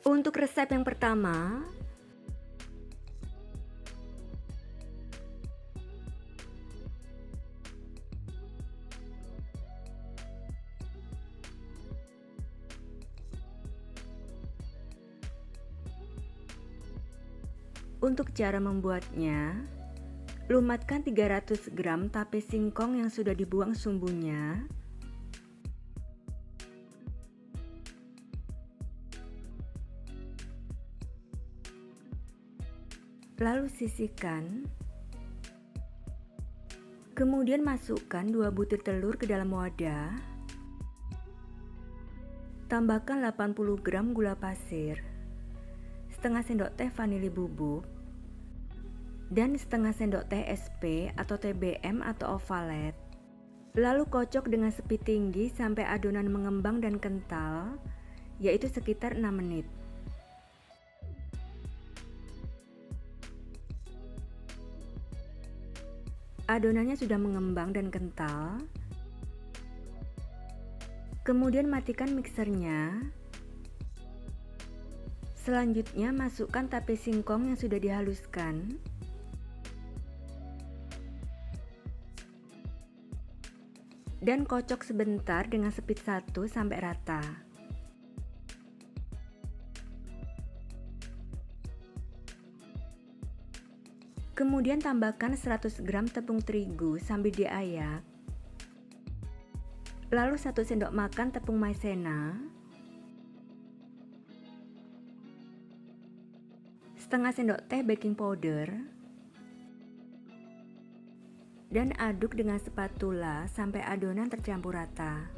Untuk resep yang pertama, untuk cara membuatnya, lumatkan 300 gram tape singkong yang sudah dibuang sumbunya. Lalu sisihkan. Kemudian masukkan 2 butir telur ke dalam wadah. Tambahkan 80 gram gula pasir, setengah sendok teh vanili bubuk, dan setengah sendok teh SP atau TBM atau ovalet. Lalu kocok dengan sepi tinggi sampai adonan mengembang dan kental, yaitu sekitar 6 menit. Adonannya sudah mengembang dan kental. Kemudian matikan mixernya. Selanjutnya masukkan tape singkong yang sudah dihaluskan. Dan kocok sebentar dengan speed 1 sampai rata. Kemudian tambahkan 100 gram tepung terigu sambil diayak. Lalu 1 sendok makan tepung maizena, setengah sendok teh baking powder, dan aduk dengan spatula sampai adonan tercampur rata.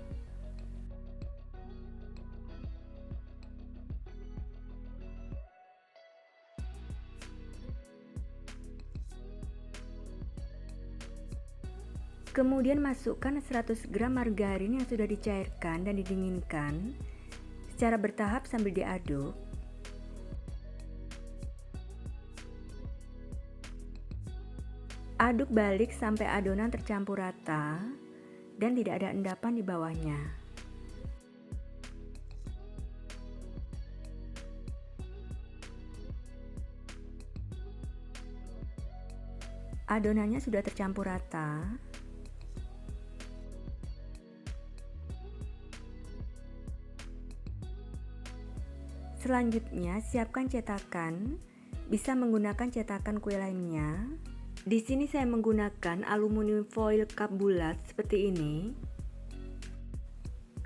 Kemudian masukkan 100 gram margarin yang sudah dicairkan dan didinginkan secara bertahap sambil diaduk. Aduk balik sampai adonan tercampur rata dan tidak ada endapan di bawahnya. Adonannya sudah tercampur rata. Selanjutnya, siapkan cetakan. Bisa menggunakan cetakan kue lainnya. Di sini saya menggunakan aluminium foil cup bulat seperti ini.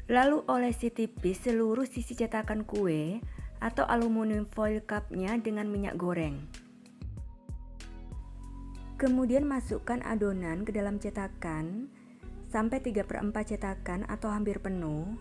Lalu olesi tipis seluruh sisi cetakan kue atau aluminium foil cupnya dengan minyak goreng. Kemudian masukkan adonan ke dalam cetakan sampai 3/4 cetakan atau hampir penuh.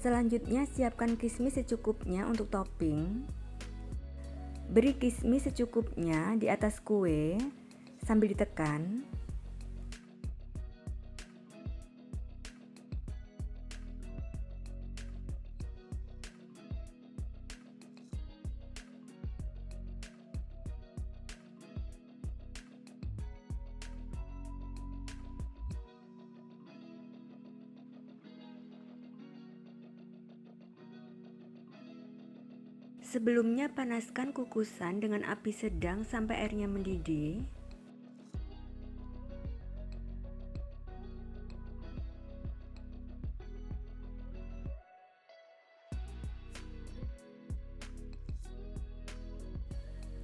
Selanjutnya siapkan kismis secukupnya untuk topping. Beri kismis secukupnya di atas kue sambil ditekan. Sebelumnya panaskan kukusan dengan api sedang sampai airnya mendidih.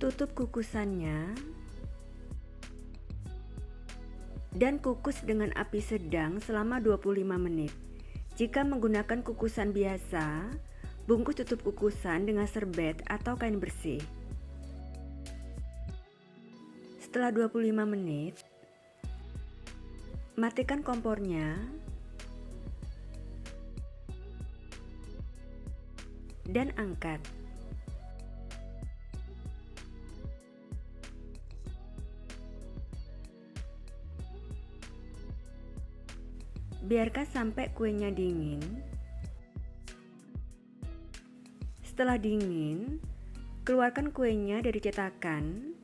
Tutup kukusannya dan kukus dengan api sedang selama 25 menit. Jika menggunakan kukusan biasa, bungkus tutup kukusan dengan serbet atau kain bersih. Setelah 25 menit, matikan kompornya dan angkat. Biarkan sampai kuenya dingin. Setelah dingin, keluarkan kuenya dari cetakan.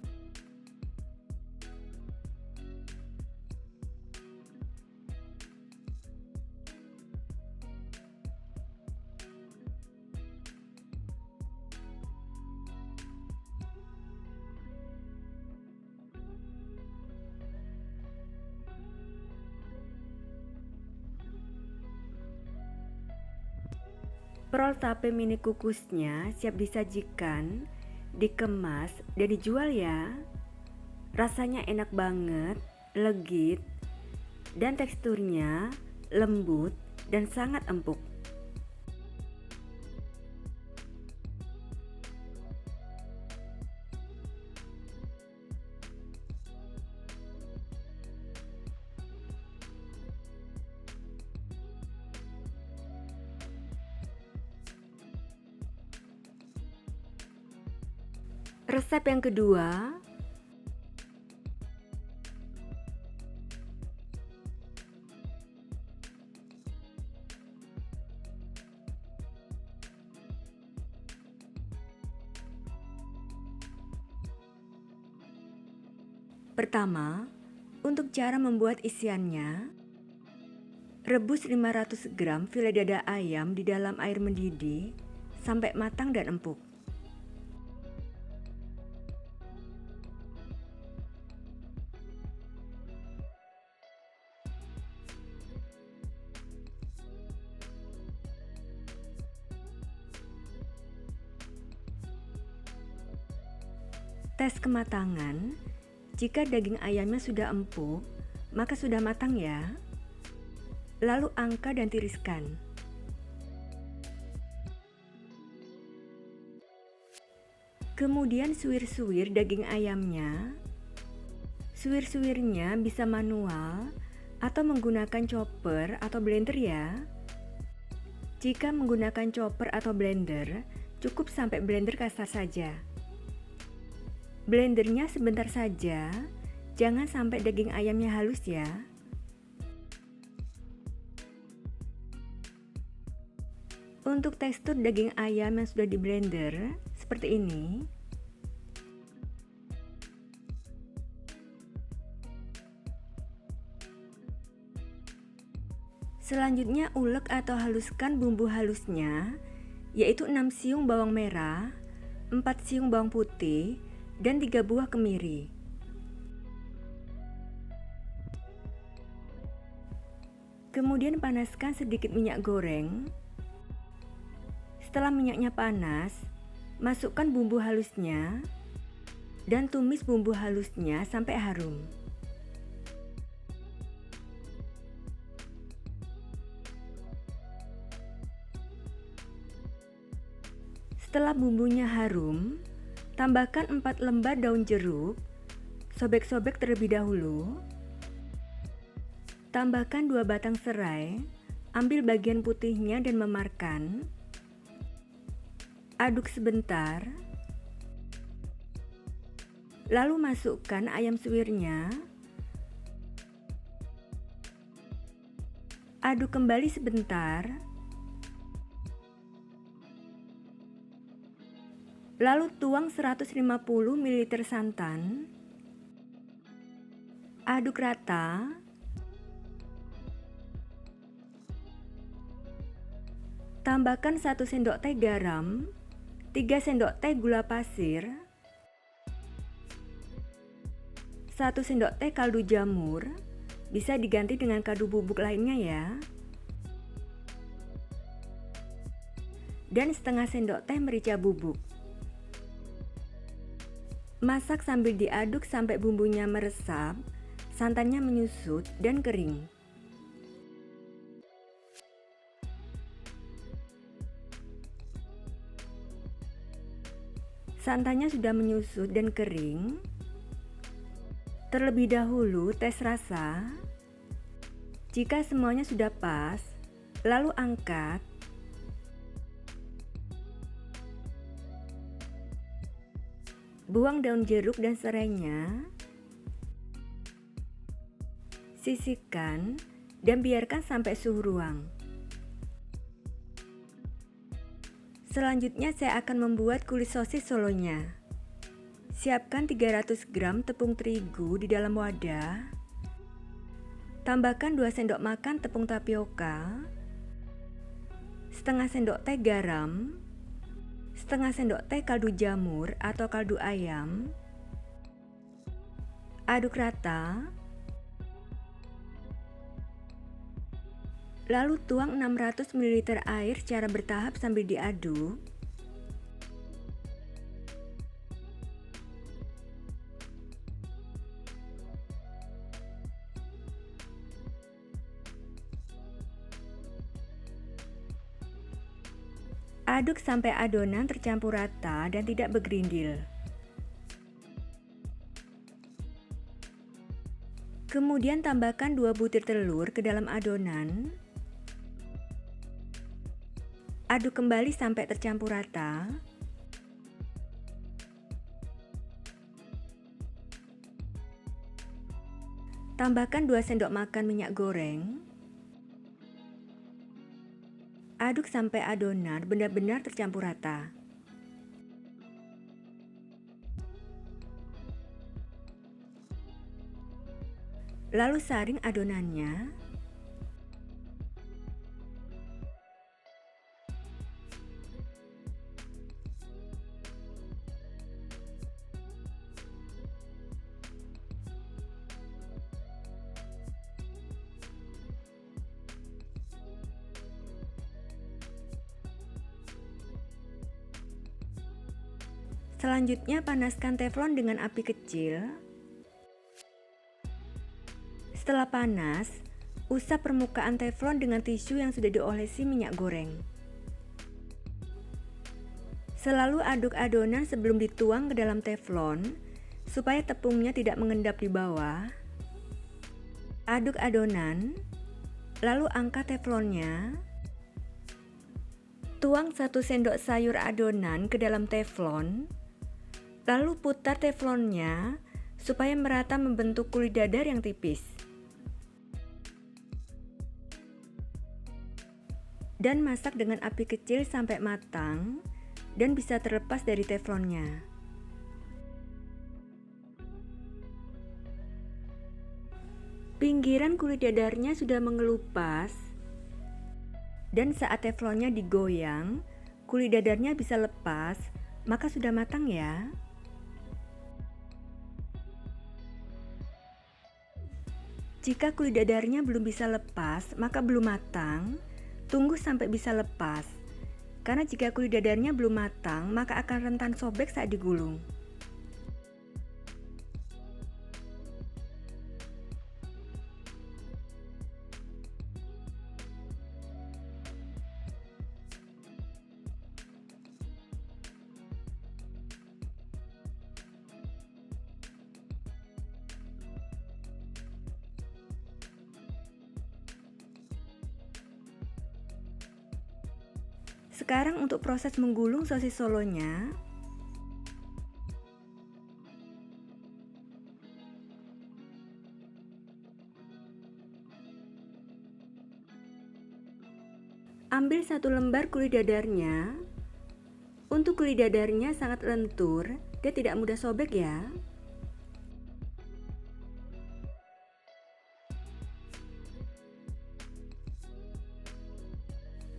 Prol tape mini kukusnya siap disajikan, dikemas, dan dijual ya. Rasanya enak banget, legit, dan teksturnya lembut dan sangat empuk. Resep yang kedua, pertama, untuk cara membuat isiannya, rebus 500 gram file dada ayam di dalam air mendidih sampai matang dan empuk. Tes kematangan, jika daging ayamnya sudah empuk, maka sudah matang ya. Lalu angkat dan tiriskan. Kemudian suwir-suwir daging ayamnya. Suwir-suwirnya bisa manual atau menggunakan chopper atau blender ya. Jika menggunakan chopper atau blender, cukup sampai blender kasar saja. Blendernya sebentar saja, jangan sampai daging ayamnya halus ya. Untuk tekstur daging ayam yang sudah di blender, seperti ini. Selanjutnya ulek atau haluskan bumbu halusnya, yaitu 6 siung bawang merah, 4 siung bawang putih, dan 3 buah kemiri. Kemudian panaskan sedikit minyak goreng. Setelah minyaknya panas, masukkan bumbu halusnya dan tumis bumbu halusnya sampai harum. Setelah bumbunya harum, tambahkan 4 lembar daun jeruk, sobek-sobek terlebih dahulu. Tambahkan 2 batang serai, ambil bagian putihnya dan memarkan. Aduk sebentar. Lalu masukkan ayam suwirnya. Aduk kembali sebentar. Lalu tuang 150 ml santan. Aduk rata. Tambahkan 1 sendok teh garam, 3 sendok teh gula pasir, 1 sendok teh kaldu jamur, bisa diganti dengan kaldu bubuk lainnya ya. Dan setengah sendok teh merica bubuk. Masak sambil diaduk sampai bumbunya meresap, santannya menyusut dan kering. Santannya sudah menyusut dan kering. Terlebih dahulu tes rasa. Jika semuanya sudah pas, lalu angkat. Buang daun jeruk dan serainya. Sisihkan dan biarkan sampai suhu ruang. Selanjutnya saya akan membuat kulit sosis solonya. Siapkan 300 gram tepung terigu di dalam wadah. Tambahkan 2 sendok makan tepung tapioka, setengah sendok teh garam, setengah sendok teh kaldu jamur atau kaldu ayam. Aduk rata. Lalu tuang 600 ml air secara bertahap sambil diaduk. Aduk sampai adonan tercampur rata dan tidak bergerindil. Kemudian tambahkan 2 butir telur ke dalam adonan. Aduk kembali sampai tercampur rata. Tambahkan 2 sendok makan minyak goreng. Aduk sampai adonan benar-benar tercampur rata. Lalu saring adonannya. Selanjutnya panaskan teflon dengan api kecil. Setelah panas, usap permukaan teflon dengan tisu yang sudah diolesi minyak goreng. Selalu aduk adonan sebelum dituang ke dalam teflon supaya tepungnya tidak mengendap di bawah. Aduk adonan, lalu angkat teflonnya. Tuang 1 sendok sayur adonan ke dalam teflon. Lalu putar teflonnya supaya merata membentuk kulit dadar yang tipis. Dan masak dengan api kecil sampai matang dan bisa terlepas dari teflonnya. Pinggiran kulit dadarnya sudah mengelupas. Dan saat teflonnya digoyang, kulit dadarnya bisa lepas, maka sudah matang ya. Jika kulit dadarnya belum bisa lepas, maka belum matang. Tunggu sampai bisa lepas. Karena jika kulit dadarnya belum matang, maka akan rentan sobek saat digulung. Sekarang untuk proses menggulung sosis solonya. Ambil 1 lembar kulit dadarnya. Untuk kulit dadarnya sangat lentur, dia tidak mudah sobek ya.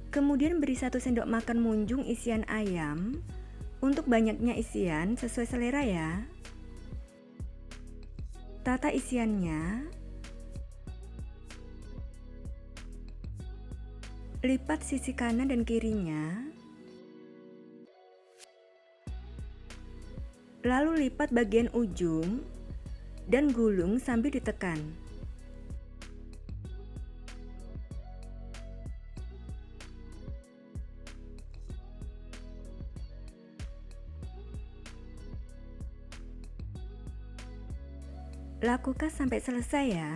Kemudian beri 1 sendok makan munjung isian ayam. Untuk banyaknya isian sesuai selera ya. Tata isiannya. Lipat sisi kanan dan kirinya. Lalu lipat bagian ujung dan gulung sambil ditekan. Lakukan sampai selesai ya.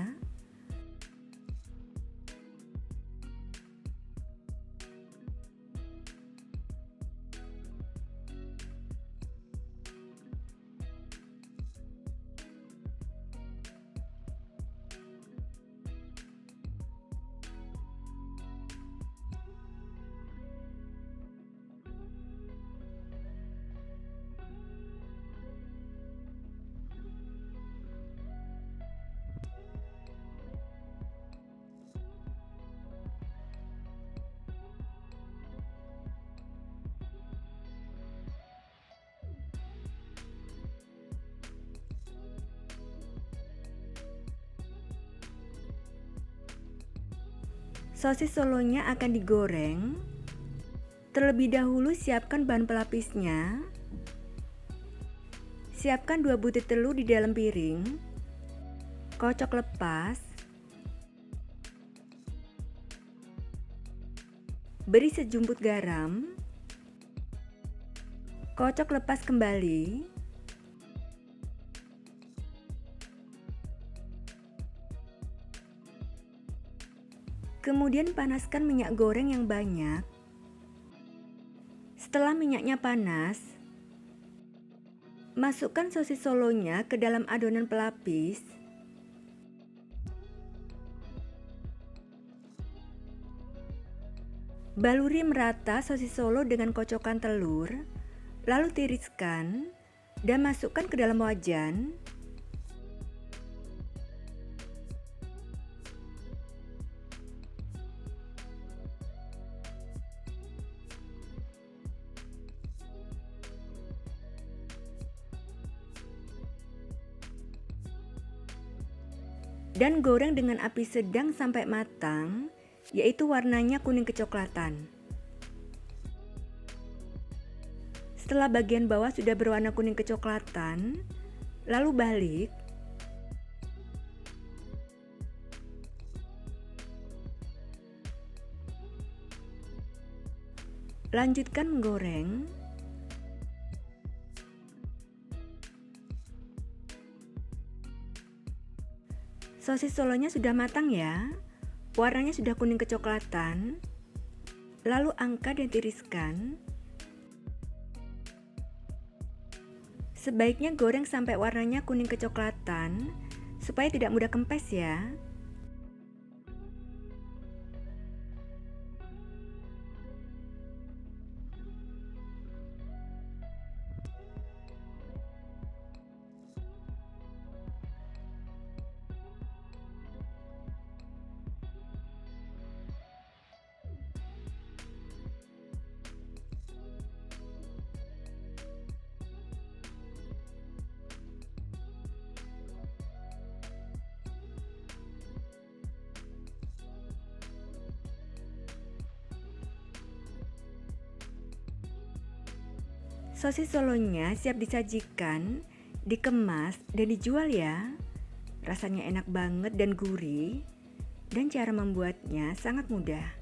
Sosis solonya akan digoreng. Terlebih dahulu siapkan bahan pelapisnya. Siapkan 2 butir telur di dalam piring. Kocok lepas. Beri sejumput garam. Kocok lepas kembali. Kemudian panaskan minyak goreng yang banyak. Setelah minyaknya panas, masukkan sosis solonya ke dalam adonan pelapis. Baluri merata sosis solo dengan kocokan telur, lalu tiriskan dan masukkan ke dalam wajan. Dan goreng dengan api sedang sampai matang, yaitu warnanya kuning kecoklatan. Setelah bagian bawah sudah berwarna kuning kecoklatan, lalu balik. Lanjutkan menggoreng. Sosis solonya sudah matang ya. Warnanya sudah kuning kecoklatan. Lalu angkat dan tiriskan. Sebaiknya goreng sampai warnanya kuning kecoklatan supaya tidak mudah kempes ya. Sosis solonya siap disajikan, dikemas, dan dijual ya. Rasanya enak banget dan gurih, dan cara membuatnya sangat mudah.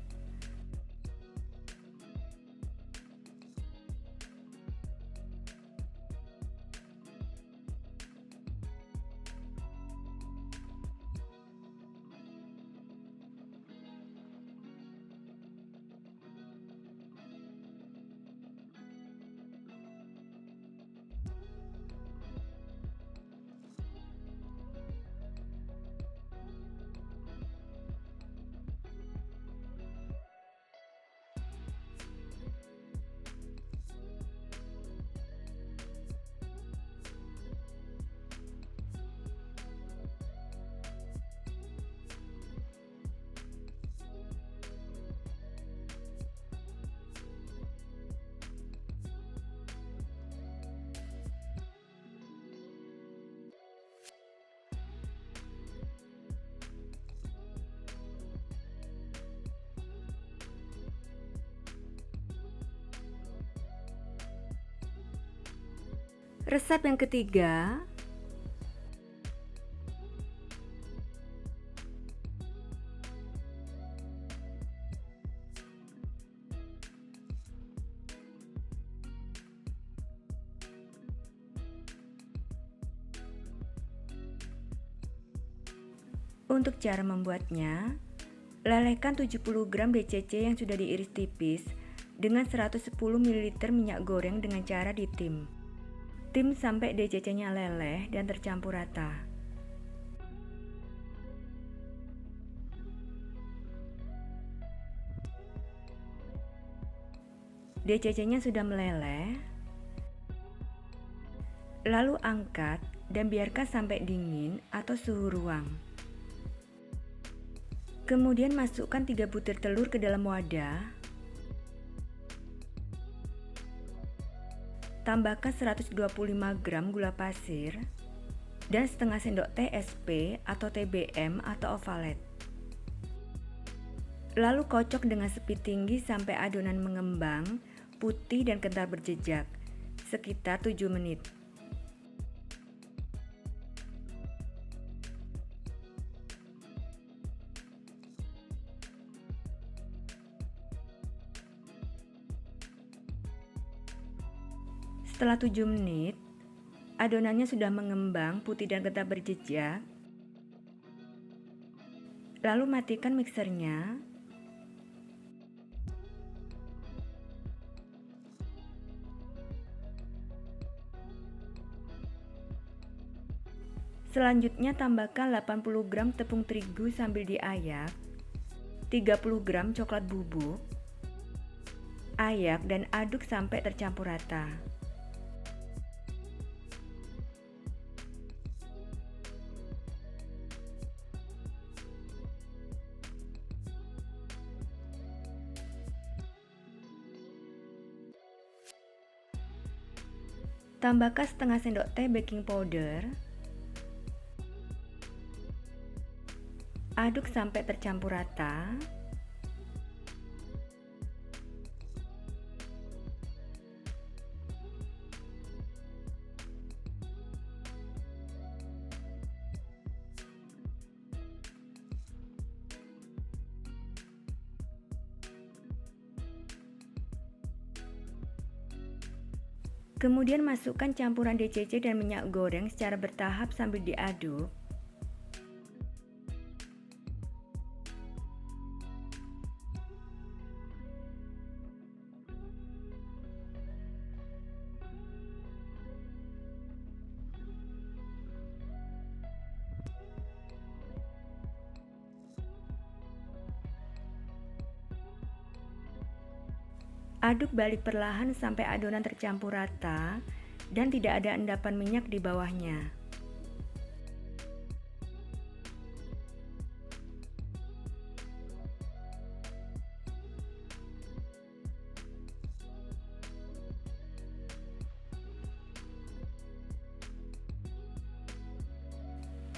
Resep yang ketiga, untuk cara membuatnya, lelehkan 70 gram DCC yang sudah diiris tipis dengan 110 ml minyak goreng dengan cara ditim. Tim sampai DCC-nya leleh dan tercampur rata. DCC-nya sudah meleleh. Lalu angkat dan biarkan sampai dingin atau suhu ruang. Kemudian masukkan 3 butir telur ke dalam wadah. Tambahkan 125 gram gula pasir dan setengah sendok teh SP atau TBM atau ovalet. Lalu kocok dengan speed tinggi sampai adonan mengembang, putih dan kental berjejak, sekitar 7 menit. Setelah 7 menit, adonannya sudah mengembang, putih dan kental berjejak. Lalu matikan mixernya. Selanjutnya tambahkan 80 gram tepung terigu sambil diayak, 30 gram coklat bubuk, ayak dan aduk sampai tercampur rata. Tambahkan setengah sendok teh baking powder. Aduk sampai tercampur rata. Kemudian masukkan campuran DCC dan minyak goreng secara bertahap sambil diaduk. Aduk balik perlahan sampai adonan tercampur rata dan tidak ada endapan minyak di bawahnya.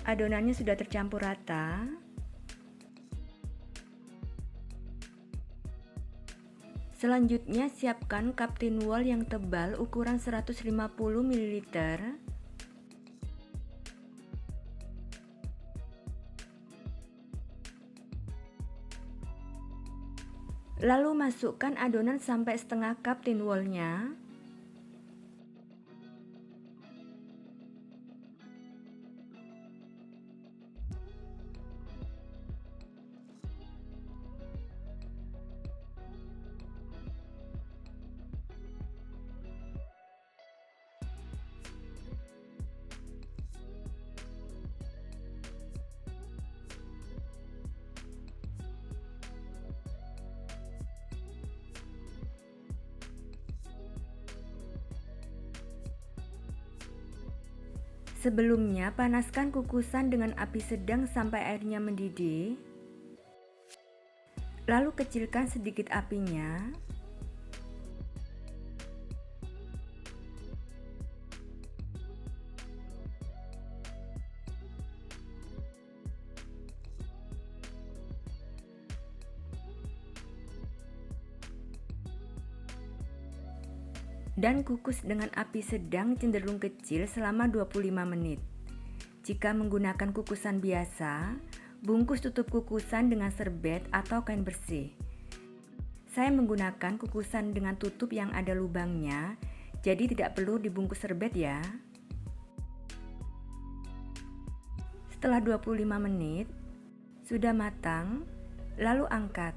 Adonannya sudah tercampur rata. Selanjutnya siapkan cup tin wall yang tebal ukuran 150 ml. Lalu masukkan adonan sampai setengah cup tin wall-nya. Sebelumnya, panaskan kukusan dengan api sedang sampai airnya mendidih. Lalu kecilkan sedikit apinya. Dan kukus dengan api sedang cenderung kecil selama 25 menit. Jika menggunakan kukusan biasa, bungkus tutup kukusan dengan serbet atau kain bersih. Saya menggunakan kukusan dengan tutup yang ada lubangnya, jadi tidak perlu dibungkus serbet ya. Setelah 25 menit, sudah matang, lalu angkat.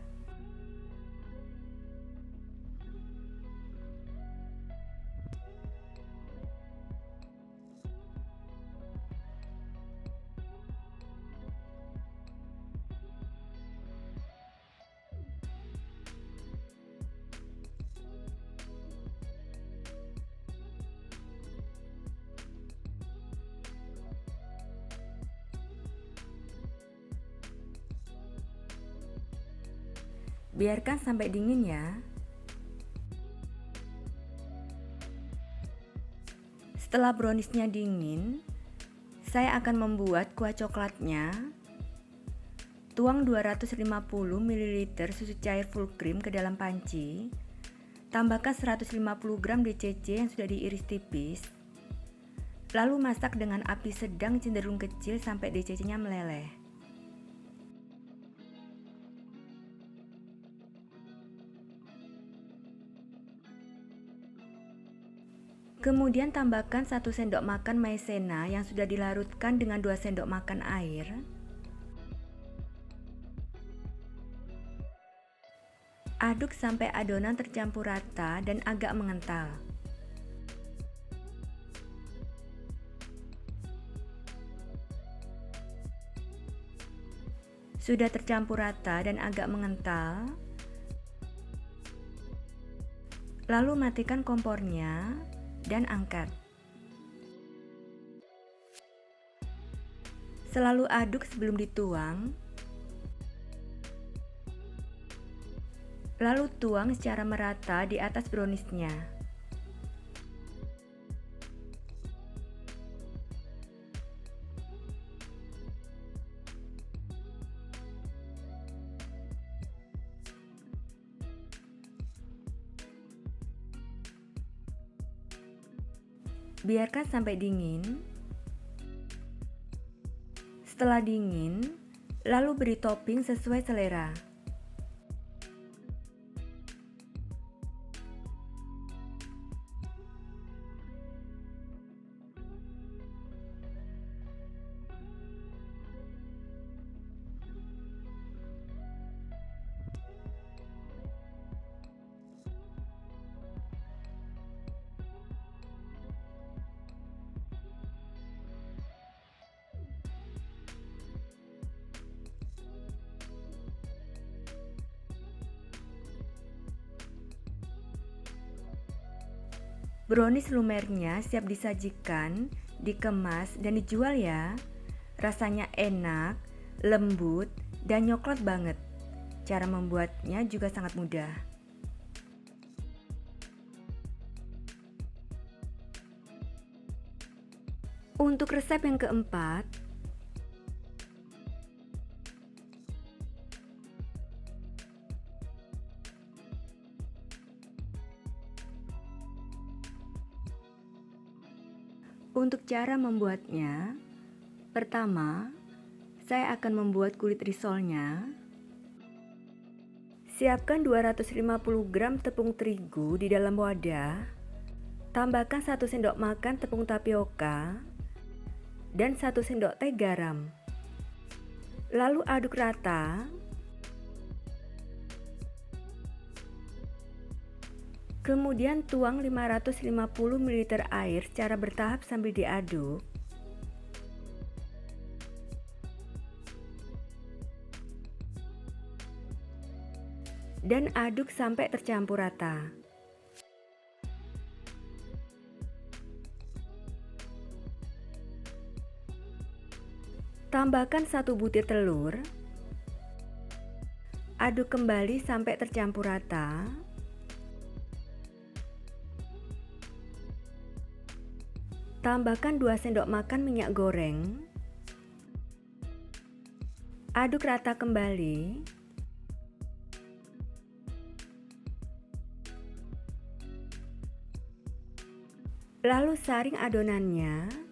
Biarkan sampai dingin ya. Setelah browniesnya dingin, saya akan membuat kuah coklatnya. Tuang 250 ml susu cair full cream ke dalam panci. Tambahkan 150 gram DCC yang sudah diiris tipis. Lalu masak dengan api sedang cenderung kecil sampai DCC-nya meleleh. Kemudian tambahkan 1 sendok makan maizena yang sudah dilarutkan dengan 2 sendok makan air. Aduk sampai adonan tercampur rata dan agak mengental. Sudah tercampur rata dan agak mengental, lalu matikan kompornya dan angkat. Selalu aduk sebelum dituang. Lalu tuang secara merata di atas browniesnya. Biarkan sampai dingin. Setelah dingin, lalu beri topping sesuai selera. Brownies lumernya siap disajikan, dikemas, dan dijual ya. Rasanya enak, lembut, dan coklat banget. Cara membuatnya juga sangat mudah. Untuk resep yang keempat, untuk cara membuatnya, pertama, saya akan membuat kulit risolnya. Siapkan 250 gram tepung terigu di dalam wadah. Tambahkan 1 sendok makan tepung tapioka dan 1 sendok teh garam. Lalu aduk rata. Kemudian tuang 550 ml air secara bertahap sambil diaduk. Dan aduk sampai tercampur rata. Tambahkan 1 butir telur. Aduk kembali sampai tercampur rata. Tambahkan 2 sendok makan minyak goreng. Aduk rata kembali. Lalu saring adonannya.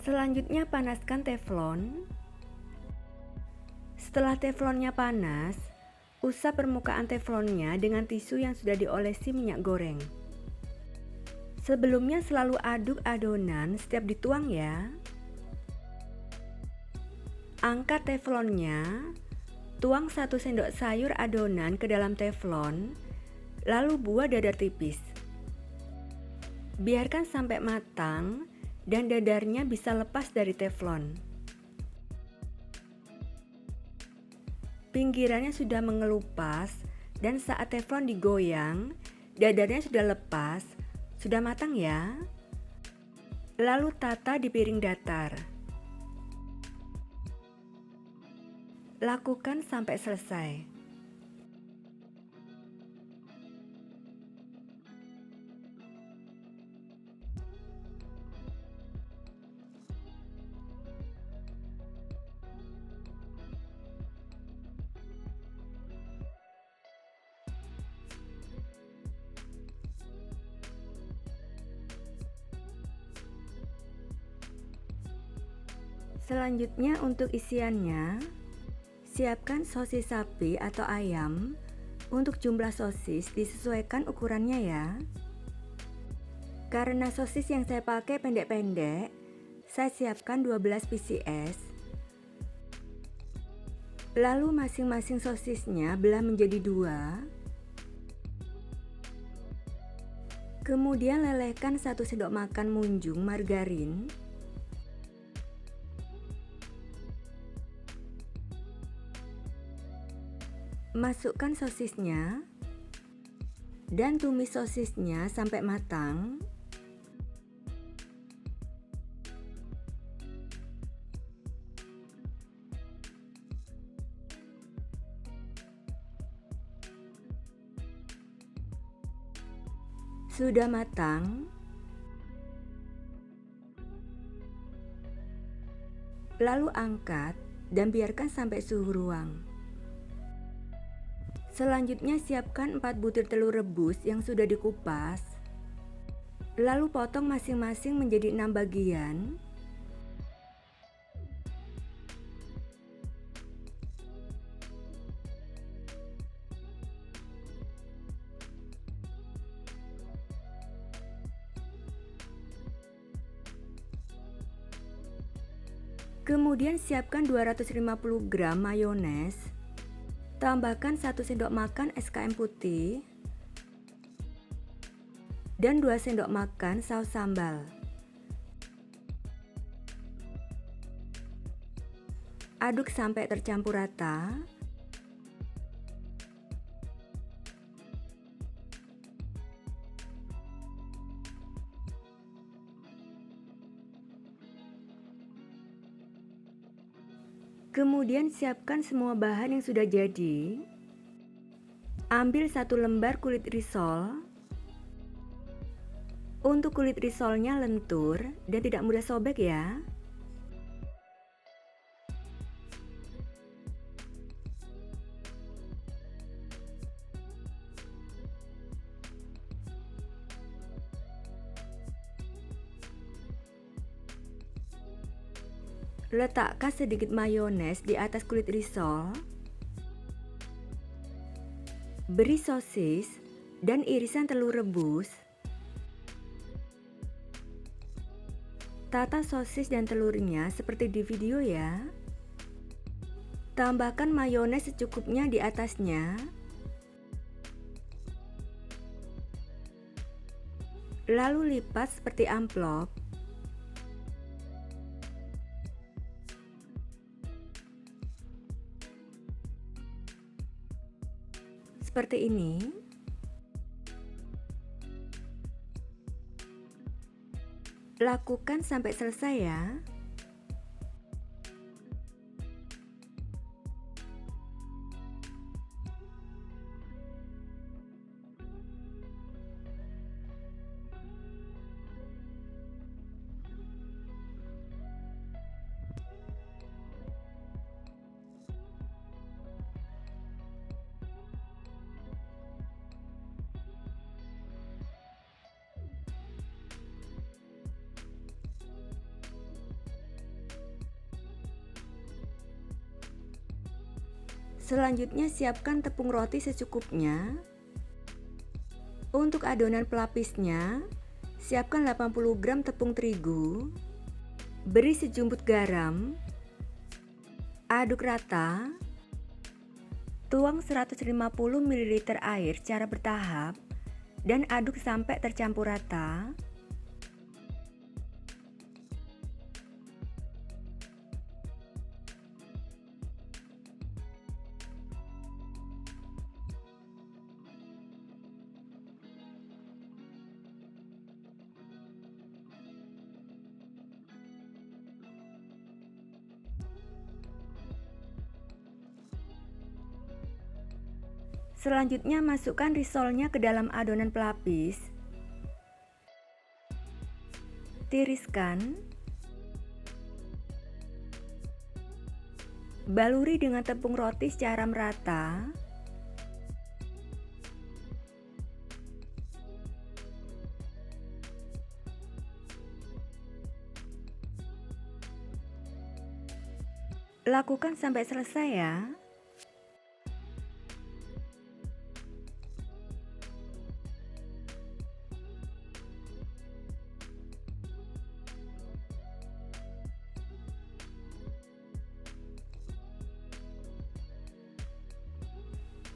Selanjutnya panaskan teflon. Setelah teflonnya panas, usap permukaan teflonnya dengan tisu yang sudah diolesi minyak goreng. Sebelumnya selalu aduk adonan setiap dituang ya. Angkat teflonnya, tuang 1 sendok sayur adonan ke dalam teflon, lalu buat dadar tipis. Biarkan sampai matang dan dadarnya bisa lepas dari teflon. Pinggirannya sudah mengelupas dan saat teflon digoyang, dadarnya sudah lepas, sudah matang ya. Lalu tata di piring datar. Lakukan sampai selesai. Selanjutnya untuk isiannya, siapkan sosis sapi atau ayam. Untuk jumlah sosis disesuaikan ukurannya ya. Karena sosis yang saya pakai pendek-pendek, saya siapkan 12 pcs. Lalu masing-masing sosisnya belah menjadi 2. Kemudian lelehkan 1 sendok makan munjung margarin. Masukkan sosisnya dan tumis sosisnya sampai matang. Sudah matang, lalu angkat dan biarkan sampai suhu ruang. Selanjutnya siapkan 4 butir telur rebus yang sudah dikupas. Lalu potong masing-masing menjadi 6 bagian. Kemudian siapkan 250 gram mayones. Tambahkan 1 sendok makan SKM putih dan 2 sendok makan saus sambal. Aduk sampai tercampur rata. Kemudian siapkan semua bahan yang sudah jadi. Ambil 1 lembar kulit risol. Untuk kulit risolnya lentur dan tidak mudah sobek ya. Letakkan sedikit mayones di atas kulit risol. Beri sosis dan irisan telur rebus. Tata sosis dan telurnya seperti di video ya. Tambahkan mayones secukupnya di atasnya. Lalu lipat seperti amplop. Seperti ini. Lakukan sampai selesai ya. Selanjutnya siapkan tepung roti secukupnya. Untuk adonan pelapisnya, siapkan 80 gram tepung terigu. Beri sejumput garam. Aduk rata. Tuang 150 ml air secara bertahap dan aduk sampai tercampur rata. Selanjutnya masukkan risolnya ke dalam adonan pelapis. Tiriskan. Baluri dengan tepung roti secara merata. Lakukan sampai selesai ya.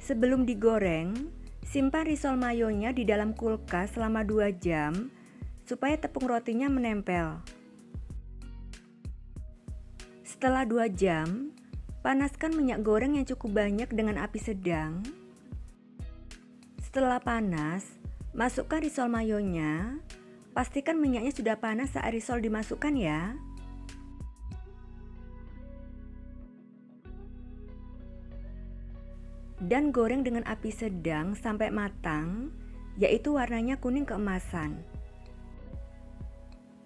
Sebelum digoreng, simpan risol mayonya di dalam kulkas selama 2 jam supaya tepung rotinya menempel. Setelah 2 jam, panaskan minyak goreng yang cukup banyak dengan api sedang. Setelah panas, masukkan risol mayonya. Pastikan minyaknya sudah panas saat risol dimasukkan ya. Dan goreng dengan api sedang sampai matang, yaitu warnanya kuning keemasan.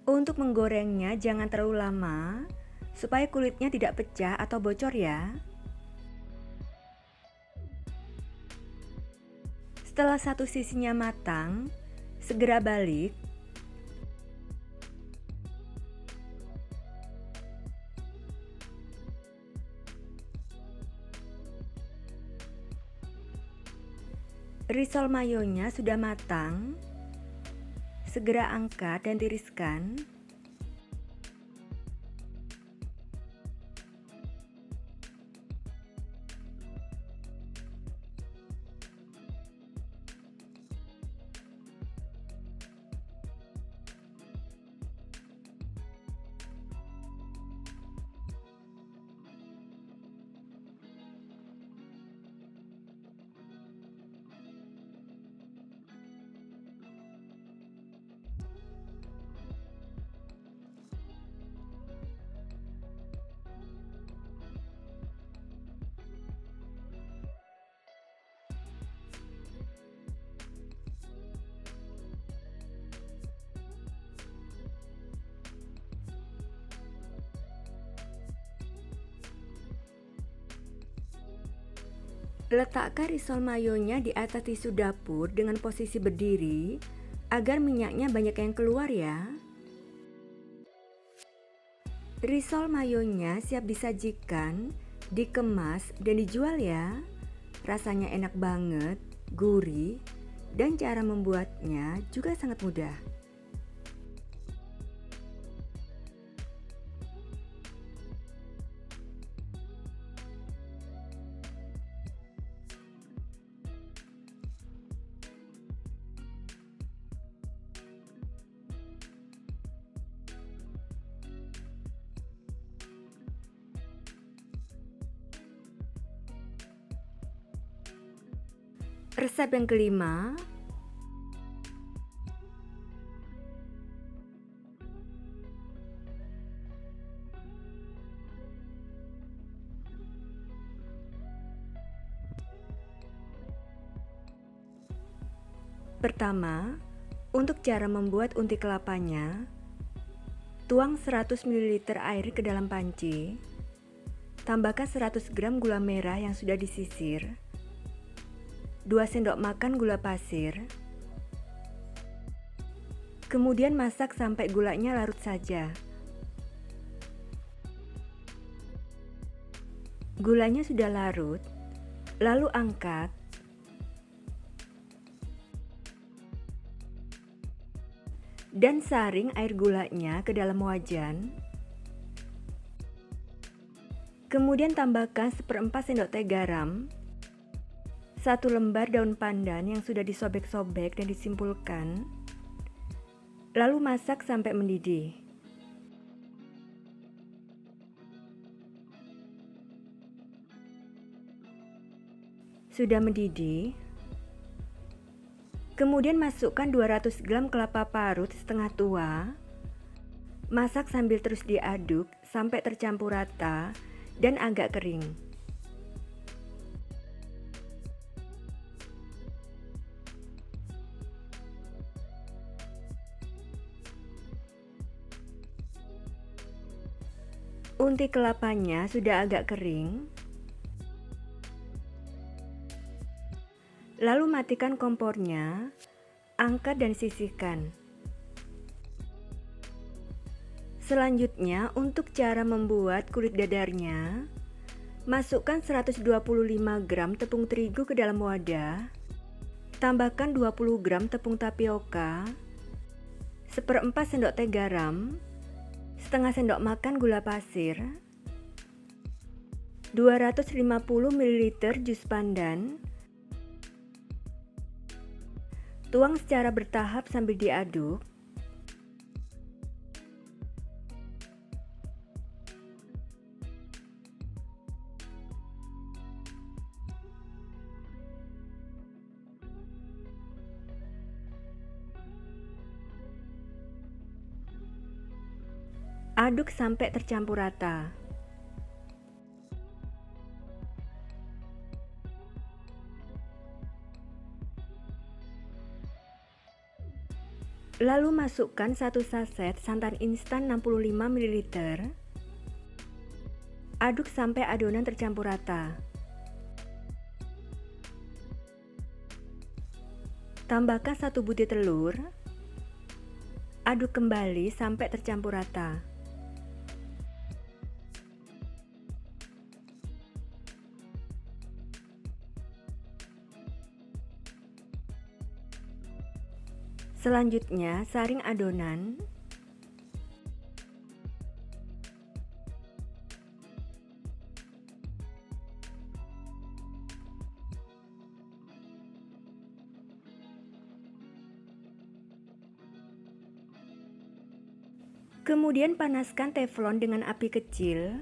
Untuk menggorengnya jangan terlalu lama, supaya kulitnya tidak pecah atau bocor ya. Setelah satu sisinya matang, segera balik. Risol mayonya sudah matang. Segera angkat dan tiriskan. Letakkan risol mayonya di atas tisu dapur dengan posisi berdiri agar minyaknya banyak yang keluar ya. Risol mayonya siap disajikan, dikemas dan dijual ya. Rasanya enak banget, gurih, dan cara membuatnya juga sangat mudah. Resep yang kelima, pertama, untuk cara membuat unti kelapanya, tuang 100 ml air ke dalam panci, tambahkan 100 gram gula merah yang sudah disisir, 2 sendok makan gula pasir. Kemudian masak sampai gulanya larut saja. Gulanya sudah larut, lalu angkat. Dan saring air gulanya ke dalam wajan. Kemudian tambahkan 1/4 sendok teh garam, 1 lembar daun pandan yang sudah disobek-sobek dan disimpulkan. Lalu masak sampai mendidih. Sudah mendidih. Kemudian masukkan 200 gram kelapa parut setengah tua. Masak sambil terus diaduk sampai tercampur rata dan agak kering. Unti kelapanya sudah agak kering. Lalu matikan kompornya, angkat dan sisihkan. Selanjutnya, untuk cara membuat kulit dadarnya, masukkan 125 gram tepung terigu ke dalam wadah. Tambahkan 20 gram tepung tapioka, 1/4 sendok teh garam, setengah sendok makan gula pasir, 250 ml jus pandan. Tuang secara bertahap sambil diaduk. Aduk sampai tercampur rata. Lalu masukkan 1 saset santan instan 65 ml. Aduk sampai adonan tercampur rata. Tambahkan 1 butir telur. Aduk kembali sampai tercampur rata. Selanjutnya, saring adonan. Kemudian panaskan teflon dengan api kecil.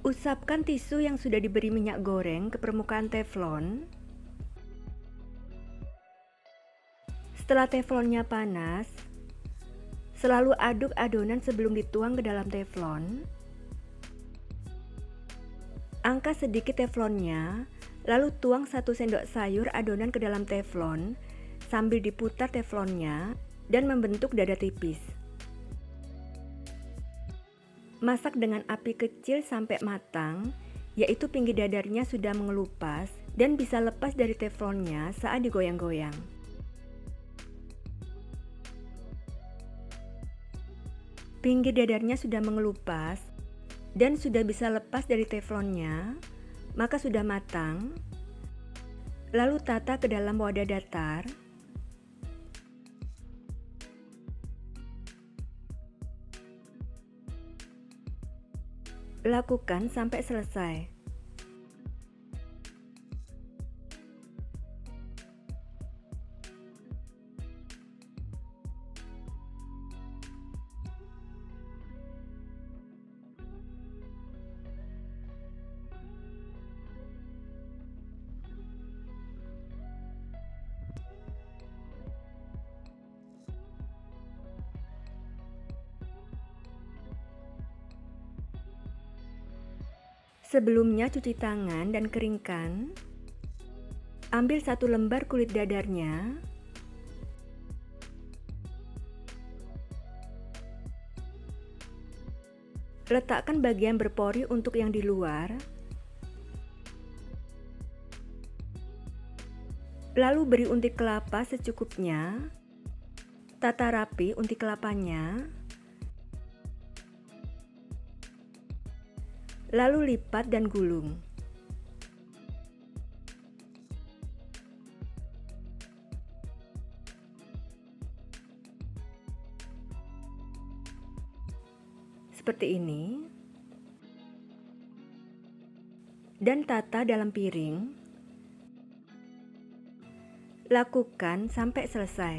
Usapkan tisu yang sudah diberi minyak goreng ke permukaan teflon. Setelah teflonnya panas, selalu aduk adonan sebelum dituang ke dalam teflon. Angkat sedikit teflonnya, lalu tuang 1 sendok sayur adonan ke dalam teflon sambil diputar teflonnya dan membentuk dada tipis. Masak dengan api kecil sampai matang, yaitu pinggir dadarnya sudah mengelupas dan bisa lepas dari teflonnya saat digoyang-goyang. Pinggir dadarnya sudah mengelupas dan sudah bisa lepas dari teflonnya, maka sudah matang. Lalu tata ke dalam wadah datar. Lakukan sampai selesai. Sebelumnya cuci tangan dan keringkan. Ambil 1 lembar kulit dadarnya. Letakkan bagian berpori untuk yang di luar. Lalu beri unti kelapa secukupnya. Tata rapi unti kelapanya. Lalu lipat dan gulung. Seperti ini. Dan tata dalam piring. Lakukan sampai selesai.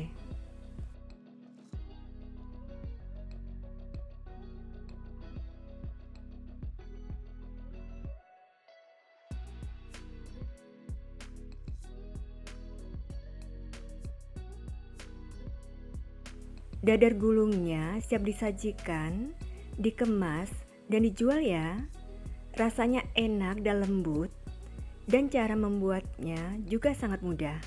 Dadar gulungnya siap disajikan, dikemas, dan dijual ya. Rasanya enak dan lembut, dan cara membuatnya juga sangat mudah.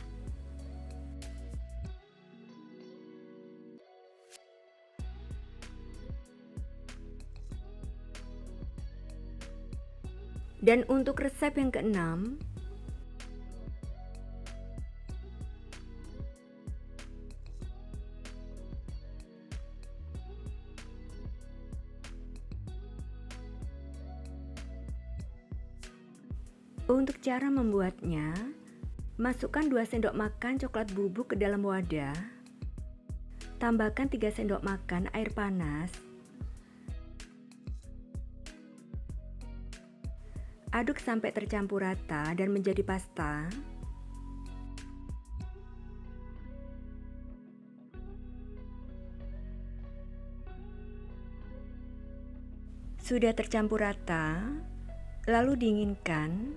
Dan untuk resep yang keenam, untuk cara membuatnya, masukkan 2 sendok makan coklat bubuk ke dalam wadah. Tambahkan 3 sendok makan air panas. Aduk sampai tercampur rata dan menjadi pasta. Sudah tercampur rata, lalu dinginkan.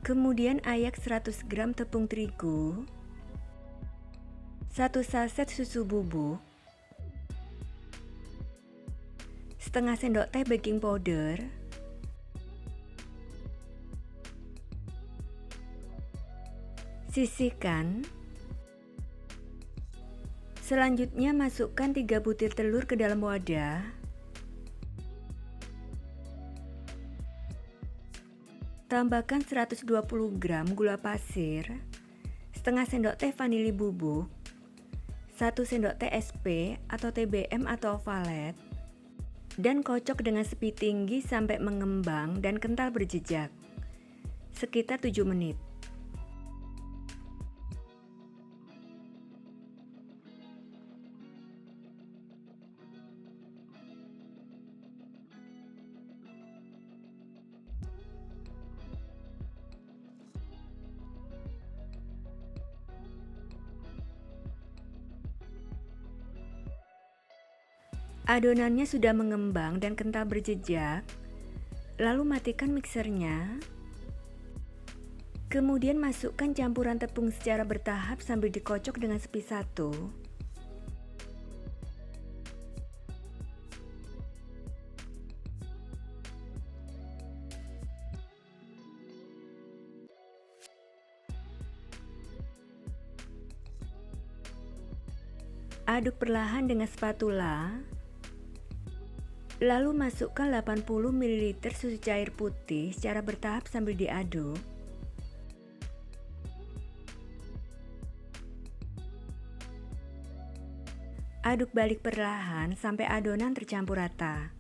Kemudian ayak 100 gram tepung terigu, 1 saset susu bubuk, setengah sendok teh baking powder, sisihkan. Selanjutnya masukkan 3 butir telur ke dalam wadah. Tambahkan 120 gram gula pasir, setengah sendok teh vanili bubuk, 1 sendok teh SP atau TBM atau ovalet, dan kocok dengan sepi tinggi sampai mengembang dan kental berjejak, sekitar 7 menit. Adonannya sudah mengembang dan kental berjejak, lalu matikan mixernya. Kemudian masukkan campuran tepung secara bertahap sambil dikocok dengan sepi satu. Aduk perlahan dengan spatula. Lalu masukkan 80 ml susu cair putih secara bertahap sambil diaduk. Aduk balik perlahan sampai adonan tercampur rata.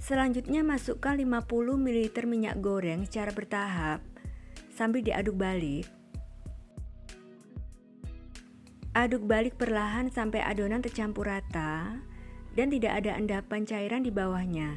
Selanjutnya masukkan 50 ml minyak goreng secara bertahap sambil diaduk balik. Aduk balik perlahan sampai adonan tercampur rata dan tidak ada endapan cairan di bawahnya.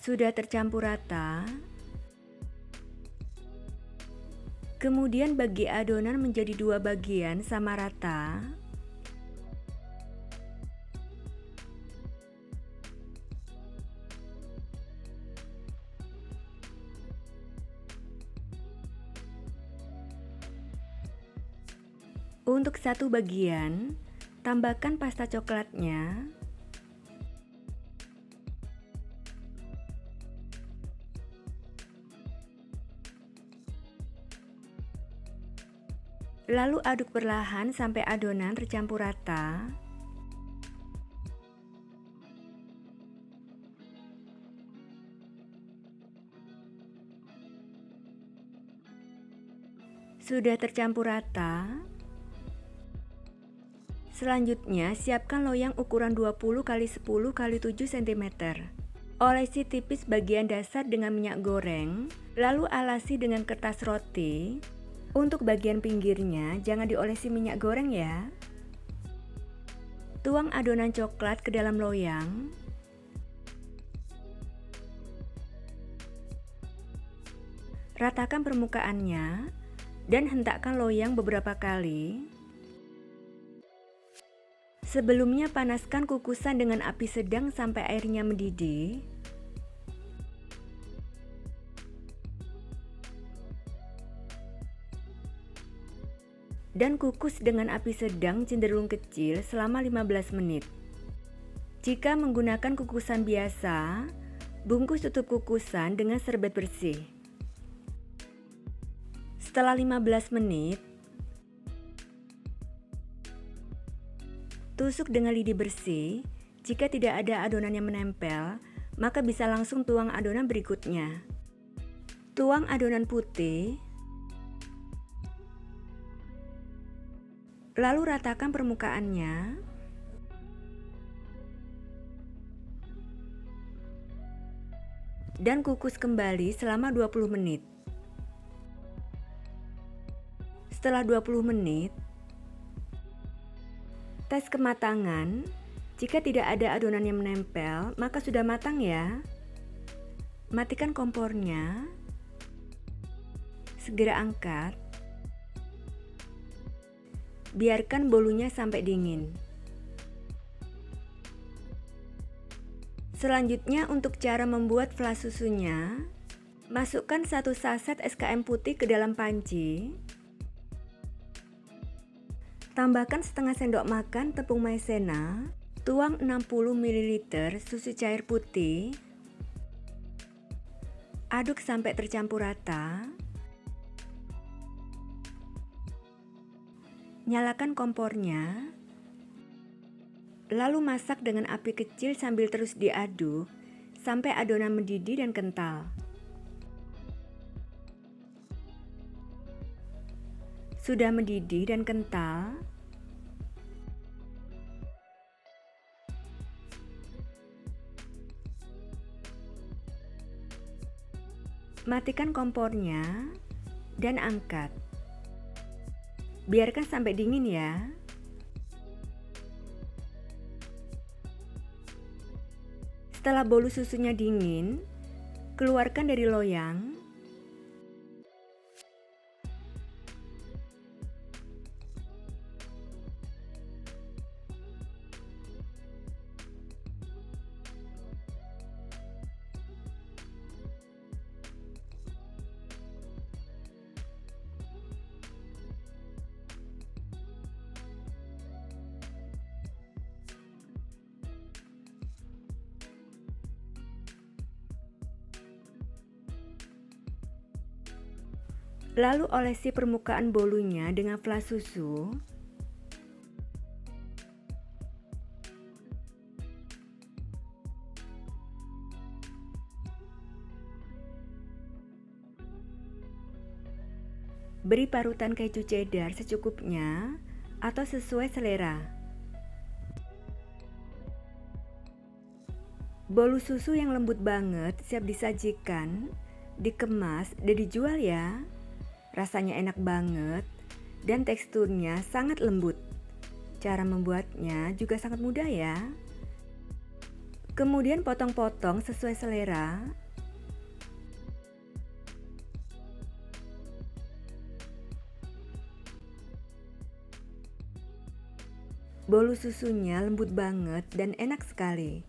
Sudah tercampur rata. Kemudian bagi adonan menjadi 2 bagian sama rata. Untuk satu bagian, tambahkan pasta coklatnya. Lalu aduk perlahan sampai adonan tercampur rata. Sudah tercampur rata. Selanjutnya, siapkan loyang ukuran 20 x 10 x 7 cm. Olesi tipis bagian dasar dengan minyak goreng, lalu alasi dengan kertas roti. Untuk bagian pinggirnya, jangan diolesi minyak goreng ya. Tuang adonan coklat ke dalam loyang. Ratakan permukaannya dan hentakkan loyang beberapa kali. Sebelumnya panaskan kukusan dengan api sedang sampai airnya mendidih. Dan kukus dengan api sedang cenderung kecil selama 15 menit. Jika menggunakan kukusan biasa, bungkus tutup kukusan dengan serbet bersih. Setelah 15 menit, tusuk dengan lidi bersih. Jika tidak ada adonan yang menempel, maka bisa langsung tuang adonan berikutnya. Tuang adonan putih, lalu ratakan permukaannya. Dan kukus kembali selama 20 menit. Setelah 20 menit, tes kematangan. Jika tidak ada adonan yang menempel, maka sudah matang ya. Matikan kompornya. Segera angkat. Biarkan bolunya sampai dingin. Selanjutnya untuk cara membuat flas susunya, masukkan 1 saset SKM putih ke dalam panci. Tambahkan setengah sendok makan tepung maizena, tuang 60 ml susu cair putih. Aduk sampai tercampur rata. Nyalakan kompornya. Lalu masak dengan api kecil sambil terus diaduk sampai adonan mendidih dan kental. Sudah mendidih dan kental, matikan kompornya dan angkat. Biarkan sampai dingin ya. Setelah bolu susunya dingin, keluarkan dari loyang. Lalu olesi permukaan bolunya dengan flas susu. Beri parutan keju cheddar secukupnya atau sesuai selera. Bolu susu yang lembut banget siap disajikan, dikemas dan dijual ya. Rasanya enak banget dan teksturnya sangat lembut. Cara membuatnya juga sangat mudah ya. Kemudian potong-potong sesuai selera. Bolu susunya lembut banget dan enak sekali.